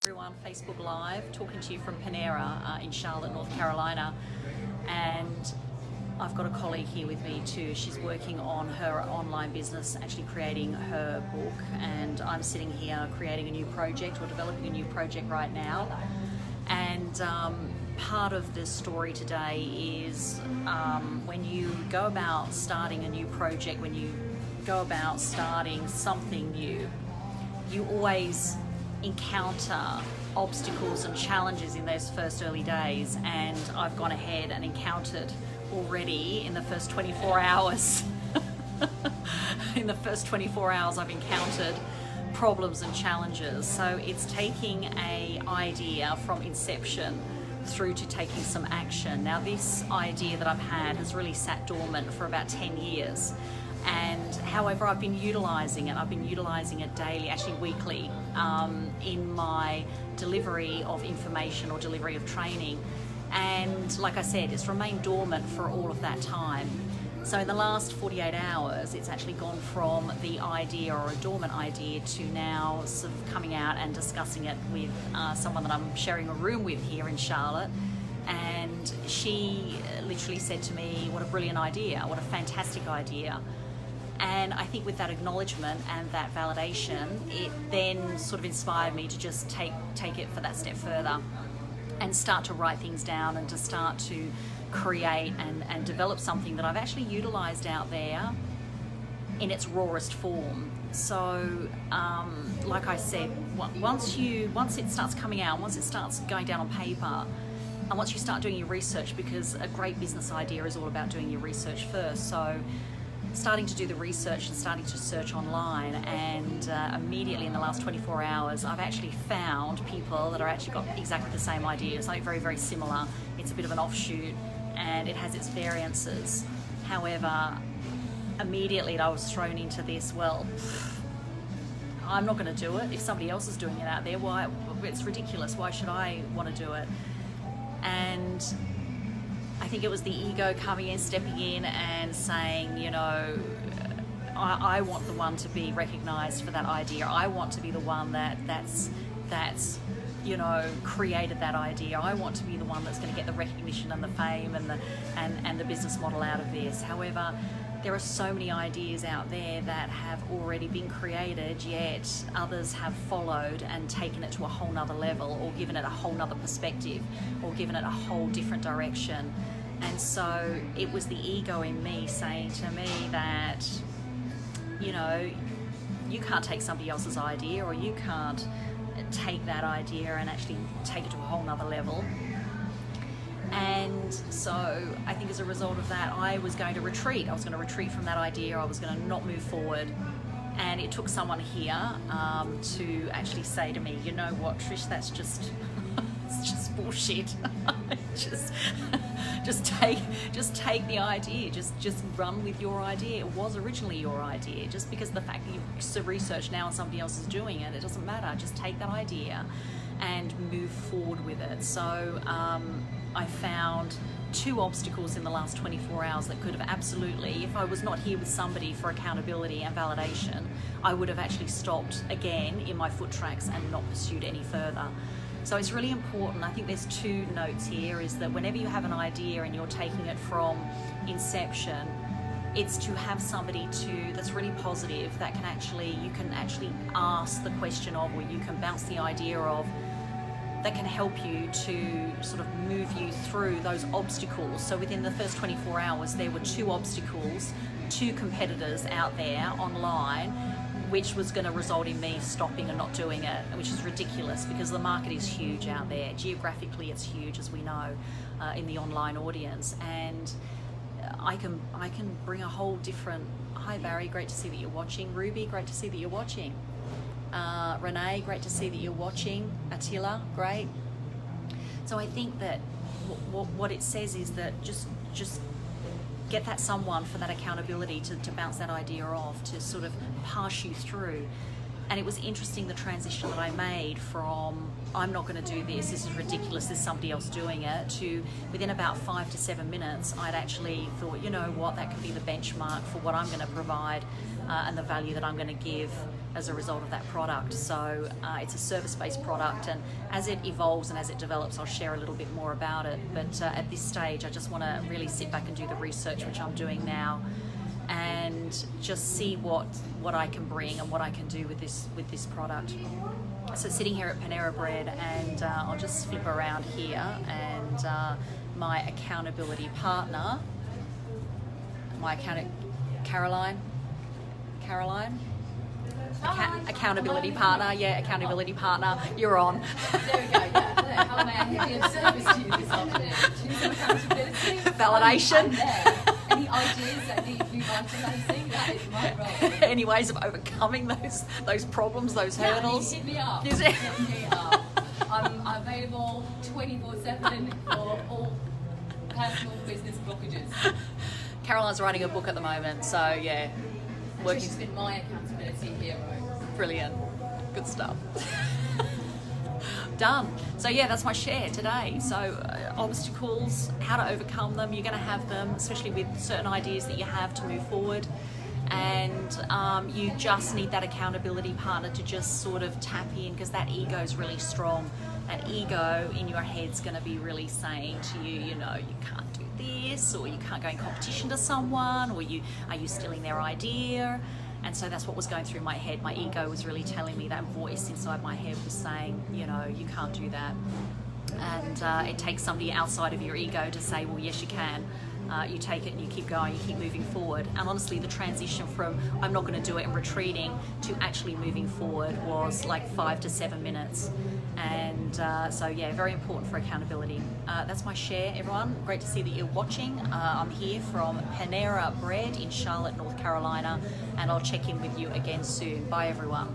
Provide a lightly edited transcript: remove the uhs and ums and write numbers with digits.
Everyone, Facebook Live, talking to you from Panera in Charlotte, North Carolina, and I've got a colleague here with me too. She's working on her online business, actually creating her book, and I'm sitting here creating a new project or developing a new project right now. And part of the story today is when you go about starting a new project, when you go about starting something new, you always encounter obstacles and challenges in those first early days, and I've gone ahead and encountered already in the first 24 hours in the first 24 hours I've encountered problems and challenges. So it's taking an idea from inception through to taking some action. Now, this idea that I've had has really sat dormant for about 10 years. And however, I've been utilising it. I've been utilising it daily, actually weekly, in my delivery of information or delivery of training. And like I said, it's remained dormant for all of that time. So in the last 48 hours, it's actually gone from the idea or a dormant idea to now sort of coming out and discussing it with someone that I'm sharing a room with here in Charlotte. And she literally said to me, what a brilliant idea, what a fantastic idea. And I think with that acknowledgement and that validation, it then sort of inspired me to just take it for that step further and start to write things down and to start to create and develop something that I've actually utilised out there in its rawest form. So like I said, once it starts coming out, once it starts going down on paper, and once you start doing your research, because a great business idea is all about doing your research first. So starting to do the research and starting to search online, and immediately in the last 24 hours I've actually found people that are actually got exactly the same idea, something very, very similar. It's a bit of an offshoot and it has its variances. However, immediately I was thrown into this, well, I'm not going to do it. If somebody else is doing it out there, why? It's ridiculous. Why should I want to do it? And I think it was the ego coming in, stepping in and saying, you know, I want the one to be recognised for that idea. I want to be the one that's you know, created that idea. I want to be the one that's going to get the recognition and the fame and the business model out of this. However, there are so many ideas out there that have already been created, yet others have followed and taken it to a whole nother level, or given it a whole nother perspective, or given it a whole different direction. And so it was the ego in me saying to me that, you know, you can't take somebody else's idea, or you can't take that idea and actually take it to a whole nother level. And so I think as a result of that, I was going to retreat. I was going to retreat from that idea. I was going to not move forward. And it took someone here to actually say to me, you know what, Trish, that's just it's just bullshit. just take the idea. Just run with your idea. It was originally your idea. Just because the fact that you've researched now and somebody else is doing it, it doesn't matter. Just take that idea and move forward with it. So I found 2 obstacles in the last 24 hours that could have absolutely, if I was not here with somebody for accountability and validation, I would have actually stopped again in my foot tracks and not pursued any further. So it's really important. I think there's 2 notes here, is that whenever you have an idea and you're taking it from inception, it's to have somebody that's really positive, that you can actually ask the question of, or you can bounce the idea of, that can help you to sort of move you through those obstacles. So within the first 24 hours, there were 2 obstacles, 2 competitors out there online, which was going to result in me stopping and not doing it, which is ridiculous because the market is huge out there. Geographically, it's huge, as we know, in the online audience. And I can bring a whole different, hi Barry, great to see that you're watching. Ruby, great to see that you're watching. Renee, great to see that you're watching. Attila, great. So I think that what it says is that just get that someone for that accountability to bounce that idea off, to sort of pass you through. And it was interesting, the transition that I made from, I'm not going to do this is ridiculous, there's somebody else doing it, to within about 5 to 7 minutes, I'd actually thought, you know what, that could be the benchmark for what I'm going to provide and the value that I'm going to give as a result of that product. So it's a service-based product, and as it evolves and as it develops, I'll share a little bit more about it. But at this stage, I just want to really sit back and do the research, which I'm doing now, and just see what I can bring and what I can do with this product. So sitting here at Panera Bread, and I'll just flip around here, and my accountability partner, Caroline, accountability partner, accountability partner, you're on. There we go, yeah. How may I be of service to you this afternoon? Do you need some accountability? Validation. I'm there. Any ideas that need revitalising? That is my role. Any ways of overcoming those problems, those hurdles? Hit me up. Hit me up. I'm available 24/7 for all personal business blockages. Caroline's writing a book at the moment, so yeah. Trish has been my accountability hero. Brilliant. Good stuff. Done. So yeah, that's my share today. So obstacles, how to overcome them. You're going to have them, especially with certain ideas that you have to move forward. And you just need that accountability partner to just sort of tap in, because that ego is really strong. That ego in your head's going to be really saying to you, you know, you can't do this, or you can't go in competition to someone, or are you stealing their idea? And so that's what was going through my head. My ego was really telling me, that voice inside my head was saying, you know, you can't do that. And it takes somebody outside of your ego to say, well, yes, you can. You take it and you keep going, you keep moving forward. And honestly, the transition from I'm not going to do it and retreating to actually moving forward was like 5 to 7 minutes. And so yeah, very important for accountability. That's my share, everyone. Great to see that you're watching. I'm here from Panera Bread in Charlotte, North Carolina, and I'll check in with you again soon. Bye, everyone.